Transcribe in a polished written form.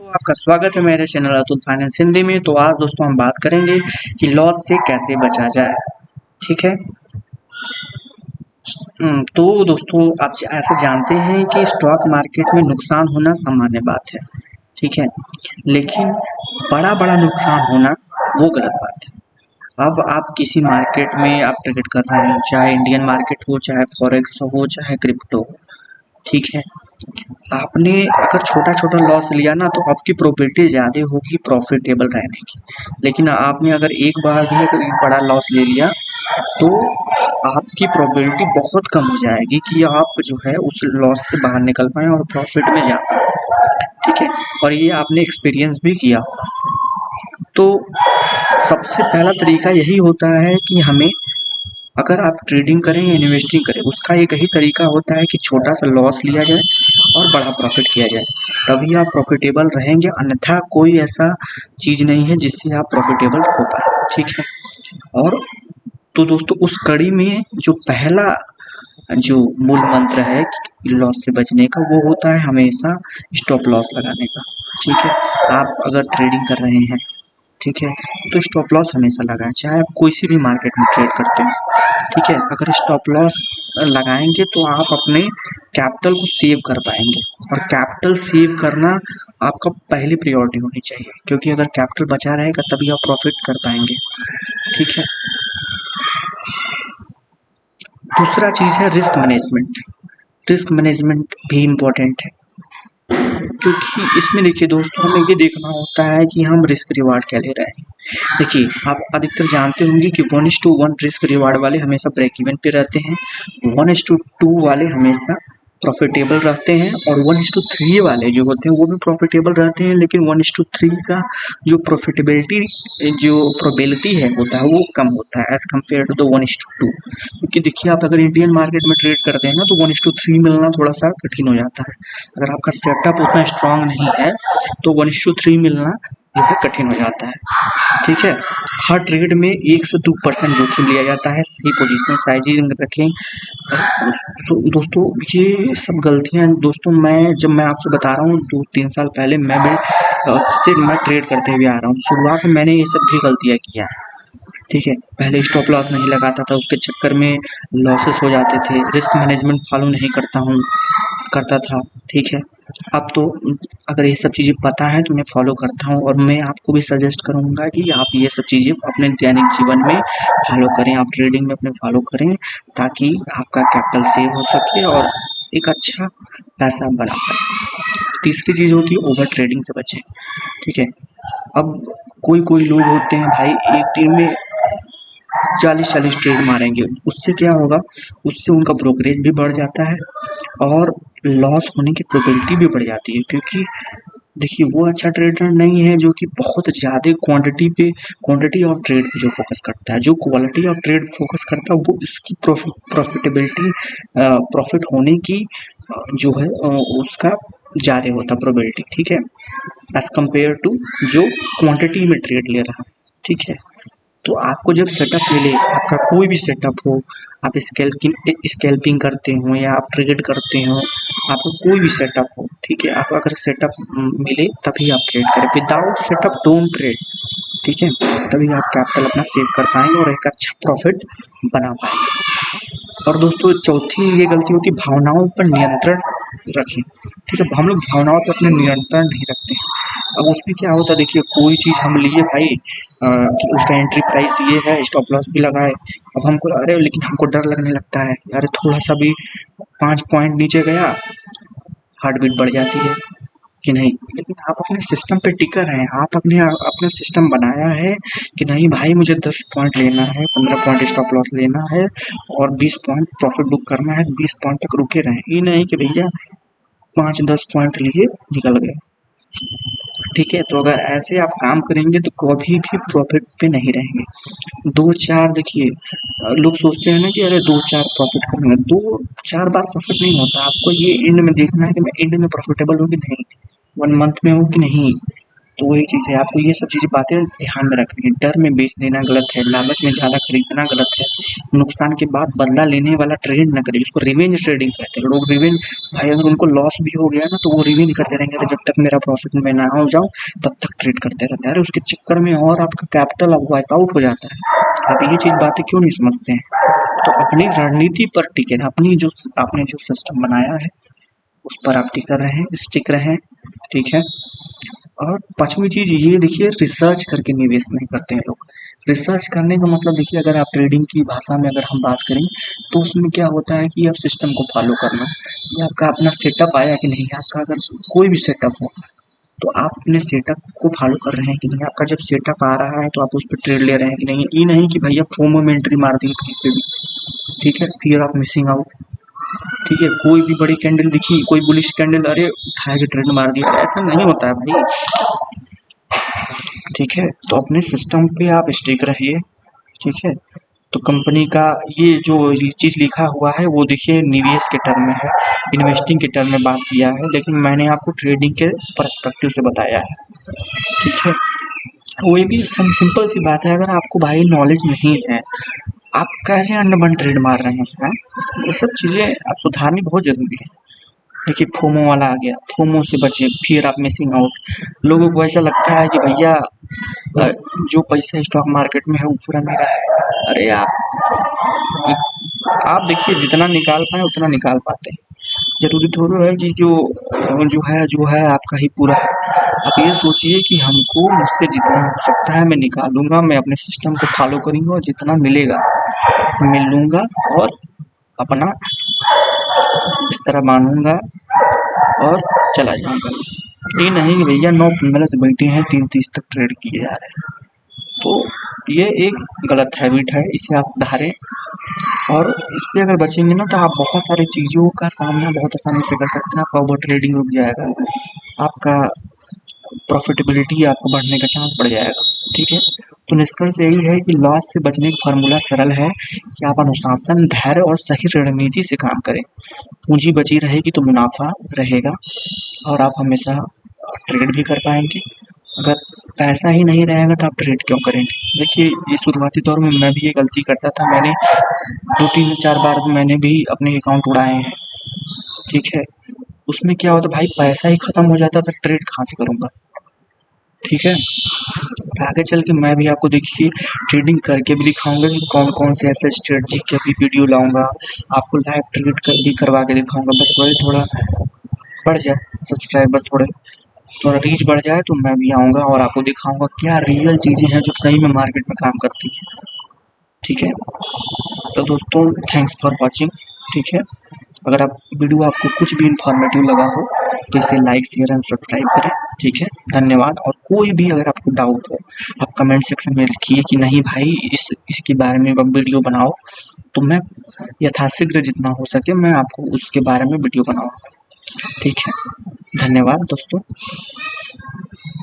दोस्तों आपका स्वागत है मेरे चैनल अतुल फाइनेंस हिंदी में। तो आज दोस्तों हम बात करेंगे कि लॉस से कैसे बचा जाए। ठीक है। तो दोस्तों आप ऐसे जानते हैं कि स्टॉक मार्केट में नुकसान होना सामान्य बात है। ठीक है, लेकिन बड़ा बड़ा नुकसान होना वो गलत बात है। अब आप किसी मार्केट में आप ट्रेड कर रहे हैं, चाहे इंडियन मार्केट हो, चाहे फॉरेक्स हो, चाहे क्रिप्टो हो। ठीक है, आपने अगर छोटा-छोटा लॉस लिया ना तो आपकी प्रोबेबिलिटी ज़्यादा होगी प्रॉफिटेबल रहने की। लेकिन आपने अगर एक बार भी अगर एक बड़ा लॉस ले लिया तो आपकी प्रोबेबिलिटी बहुत कम हो जाएगी कि आप जो है उस लॉस से बाहर निकल पाएँ और प्रॉफिट में जा पाएँ। ठीक है, और ये आपने एक्सपीरियंस भी किया होगा। तो सबसे पहला तरीका यही होता है कि हमें, अगर आप ट्रेडिंग करें या इन्वेस्टिंग करें, उसका एक ही तरीका होता है कि छोटा सा लॉस लिया जाए और बड़ा प्रॉफिट किया जाए, तभी आप प्रॉफिटेबल रहेंगे। अन्यथा कोई ऐसा चीज़ नहीं है जिससे आप प्रॉफिटेबल हो पाए। ठीक है, और तो दोस्तों उस कड़ी में जो पहला जो मूल मंत्र है लॉस से बचने का, वो होता है हमेशा स्टॉप लॉस लगाने का। ठीक है, आप अगर ट्रेडिंग कर रहे हैं, ठीक है, तो स्टॉप लॉस हमेशा लगाएं, चाहे आप कोई सी भी मार्केट में ट्रेड करते हो। ठीक है, अगर स्टॉप लॉस लगाएंगे तो आप अपने कैपिटल को सेव कर पाएंगे, और कैपिटल सेव करना आपका पहली प्रायोरिटी होनी चाहिए, क्योंकि अगर कैपिटल बचा रहेगा तभी आप प्रॉफिट कर पाएंगे। ठीक है, दूसरा चीज़ है रिस्क मैनेजमेंट। रिस्क मैनेजमेंट भी इम्पोर्टेंट है, क्योंकि इसमें देखिए दोस्तों, हमें ये देखना होता है कि हम रिस्क रिवार्ड क्या ले रहे हैं। देखिए, आप अधिकतर जानते होंगे कि 1:1 रिस्क रिवार्ड वाले हमेशा ब्रेक इवन पे रहते हैं, 1:2 वाले हमेशा प्रॉफिटेबल रहते हैं, और 1:3 वाले जो होते हैं वो भी प्रॉफिटेबल रहते हैं, लेकिन 1:3 का जो प्रॉफिटेबिलिटी जो प्रोबेबिलिटी है होता है वो कम होता है एज़ कम्पेयर टू द 1:2। क्योंकि देखिए, आप अगर इंडियन मार्केट में ट्रेड करते हैं ना तो 1:3 मिलना थोड़ा सा कठिन हो जाता है। अगर आपका सेटअप उतना स्ट्रांग नहीं है तो 1:3 मिलना जो है कठिन हो जाता है। ठीक है, हर ट्रेड में 1 से 2% जोखिम लिया जाता है। सही पोजीशन साइजिंग रखें। दोस्तों ये सब गलतियां दोस्तों, मैं आपसे बता रहा हूँ 2-3 साल पहले मैं ट्रेड करते हुए आ रहा हूँ। शुरुआत में मैंने ये सब भी गलतियाँ किया है। ठीक है, पहले स्टॉप लॉस नहीं लगाता था, उसके चक्कर में लॉसेस हो जाते थे। रिस्क मैनेजमेंट फॉलो नहीं करता था। ठीक है, अब तो अगर ये सब चीज़ें पता है तो मैं फॉलो करता हूँ, और मैं आपको भी सजेस्ट करूँगा कि आप ये सब चीज़ें अपने दैनिक जीवन में फॉलो करें, आप ट्रेडिंग में अपने फॉलो करें, ताकि आपका कैपिटल सेव हो सके और एक अच्छा पैसा बना पाए। तीसरी चीज़ होती है ओवर ट्रेडिंग से बचें। ठीक है, अब कोई लोग होते हैं भाई, एक दिन में 40-40 ट्रेड मारेंगे, उससे क्या होगा, उससे उनका ब्रोकरेज भी बढ़ जाता है और लॉस होने की प्रोबेबिलिटी भी बढ़ जाती है। क्योंकि देखिए, वो अच्छा ट्रेडर नहीं है जो कि बहुत ज़्यादा क्वांटिटी ऑफ ट्रेड पे जो फोकस करता है। जो क्वालिटी ऑफ ट्रेड फोकस करता है वो इसकी प्रॉफिटेबिलिटी प्रॉफिट होने की जो है उसका ज़्यादा होता प्रोबेबिलिटी। ठीक है, एज कम्पेयर टू जो क्वांटिटी में ट्रेड ले रहा है। ठीक है, तो आपको जब सेटअप मिले, आपका कोई भी सेटअप हो, आप स्कैल्पिंग करते हो या आप ट्रेड करते हो, आपका कोई भी सेटअप हो, ठीक है, आप अगर सेटअप मिले तभी आप ट्रेड करें। Without setup don't trade. ठीक है, तभी आप कैपिटल अपना सेव कर पाएंगे और एक अच्छा प्रॉफिट बना पाएंगे। और दोस्तों चौथी ये गलती होती है, भावनाओं पर नियंत्रण रखें। ठीक है, हम लोग भावनाओं पर अपने नियंत्रण नहीं रखते हैं। अब उसमें क्या होता है, देखिए कोई चीज़ हम लिए भाई, कि उसका एंट्री प्राइस ये है, स्टॉप लॉस भी लगाए, अब हमको अरे लेकिन हमको डर लगने लगता है, अरे थोड़ा सा भी 5 पॉइंट नीचे गया, हार्ट बीट बढ़ जाती है कि नहीं। लेकिन आप अपने सिस्टम पे टिकर हैं, आप अपना सिस्टम बनाया है कि नहीं भाई, मुझे 10 पॉइंट लेना है, 15 पॉइंट स्टॉप लॉस लेना है और 20 पॉइंट प्रॉफिट बुक करना है, 20 पॉइंट तक रुके रहें। ये नहीं कि भैया 5-10 पॉइंट लिए निकल गए। ठीक है, तो अगर ऐसे आप काम करेंगे तो कभी भी प्रॉफिट पे नहीं रहेंगे। 2-4 देखिए, लोग सोचते हैं ना कि अरे 2-4 प्रॉफिट करूँगा, 2-4 बार प्रॉफिट नहीं होता। आपको ये एंड में देखना है कि मैं एंड में प्रॉफिटेबल हूँ कि नहीं, 1 मंथ में हूँ कि नहीं। तो वही चीज़ है, आपको ये सब चीज़ें बातें ध्यान में रखनी है। डर में बेच देना गलत है, लालच में ज़्यादा खरीदना गलत है, नुकसान के बाद बदला लेने वाला ट्रेड ना करें, उसको रिवेंज ट्रेडिंग कहते हैं लोग। रिवेंज भाई अगर उनको लॉस भी हो गया ना तो वो रिवेंज करते रहेंगे, अरे जब तक मेरा प्रॉफिट में ना हो जाऊँ तब तक ट्रेड करते रहते हैं। अरे उसके चक्कर में और आपका कैपिटल अब वाइप आउट हो जाता है। आप ये चीज़ बातें क्यों नहीं समझते हैं? तो अपनी रणनीति पर टिके, अपनी जो आपने जो सिस्टम बनाया है उस पर आप टिकर रहें, स्टिक रहें, ठीक है। और पाँचवीं चीज़ ये देखिए, रिसर्च करके निवेश नहीं करते हैं लोग। रिसर्च करने का मतलब देखिए, अगर आप ट्रेडिंग की भाषा में अगर हम बात करें तो उसमें क्या होता है कि आप सिस्टम को फॉलो करना, या आपका अपना सेटअप आया कि नहीं, आपका अगर कोई भी सेटअप हो तो आप अपने सेटअप को फॉलो कर रहे हैं कि नहीं। आपका जब सेटअप आ रहा है तो आप उस पर ट्रेड ले रहे हैं कि नहीं। ये नहीं कि भैया फोमो में एंट्री मार दी कहीं पे भी, ठीक है, फियर ऑफ मिसिंग आउट, ठीक है। कोई भी बड़ी कैंडल दिखी, कोई बुलिश कैंडल, अरे उठा के ट्रेड मार दिया, ऐसा नहीं होता है भाई, ठीक है। तो अपने सिस्टम पे आप स्टिक रहिए, ठीक है। तो कंपनी का ये जो चीज़ लिखा हुआ है वो देखिए निवेश के टर्म में है, इन्वेस्टिंग के टर्म में बात किया है, लेकिन मैंने आपको ट्रेडिंग के पर्सपेक्टिव से बताया है, ठीक है। वो भी सिंपल सी बात है, अगर आपको भाई नॉलेज नहीं है, आप कैसे अंडरबन ट्रेड मार रहे हैं, ये सब चीज़ें आप सुधारनी बहुत ज़रूरी है। देखिए फोमो वाला आ गया, फोमो से बचे, फियर ऑफ मिसिंग आउट। लोगों को ऐसा लगता है कि भैया जो पैसा स्टॉक मार्केट में है वो पूरा मेरा है। अरे आप देखिए जितना निकाल पाए उतना निकाल पाते हैं, जरूरी थोड़ा है कि जो है आपका ही पूरा है। आप ये सोचिए कि हमको मुझसे जितना हो सकता है मैं निकालूंगा, मैं अपने सिस्टम को फॉलो करूंगा और जितना मिलेगा मिल लूंगा और अपना इस तरह मानूंगा और चला जाऊंगा। ये नहीं कि भैया 9:15 से बैठे हैं 3:30 तक ट्रेड किए जा रहे हैं, तो ये एक गलत हैबिट है, इसे आप सुधारें। और इससे अगर बचेंगे ना तो आप बहुत सारी चीज़ों का सामना बहुत आसानी से कर सकते हैं। आपका ओवर ट्रेडिंग रुक जाएगा, आपका प्रॉफिटेबिलिटी आपको बढ़ने का चांस बढ़ जाएगा, ठीक है। तो निष्कर्ष यही है कि लॉस से बचने का फार्मूला सरल है कि आप अनुशासन, धैर्य और सही रणनीति से काम करें। पूंजी बची रहेगी तो मुनाफा रहेगा और आप हमेशा ट्रेड भी कर पाएंगे। अगर पैसा ही नहीं रहेगा तो आप ट्रेड क्यों करेंगे? देखिए ये शुरुआती दौर में मैं भी ये गलती करता था, मैंने 2-3-4 बार मैंने भी अपने अकाउंट उड़ाए हैं, ठीक है। उसमें क्या होता भाई, पैसा ही खत्म हो जाता था, ट्रेड कहाँ से करूँगा, ठीक है। आगे चल के मैं भी आपको देखिए ट्रेडिंग करके भी दिखाऊंगा कि कौन कौन से ऐसे स्ट्रेटजी के भी वीडियो लाऊंगा, आपको लाइव ट्रेड भी करवा के दिखाऊंगा। बस वही थोड़ा बढ़ जाए, सब्सक्राइबर थोड़ा रीच बढ़ जाए तो मैं भी आऊँगा और आपको दिखाऊंगा क्या रियल चीज़ें हैं जो सही में मार्केट में काम करती हैं, ठीक है। तो दोस्तों थैंक्स फॉर वॉचिंग, ठीक है। अगर आप वीडियो आपको कुछ भी इन्फॉर्मेटिव लगा हो तो इसे लाइक शेयर एंड सब्सक्राइब करें, ठीक है। धन्यवाद। और कोई भी अगर आपको डाउट हो आप कमेंट सेक्शन में लिखिए कि नहीं भाई इसके बारे में अब वीडियो बनाओ, तो मैं यथाशीघ्र जितना हो सके मैं आपको उसके बारे में वीडियो बनाऊँगा, ठीक है। धन्यवाद दोस्तों।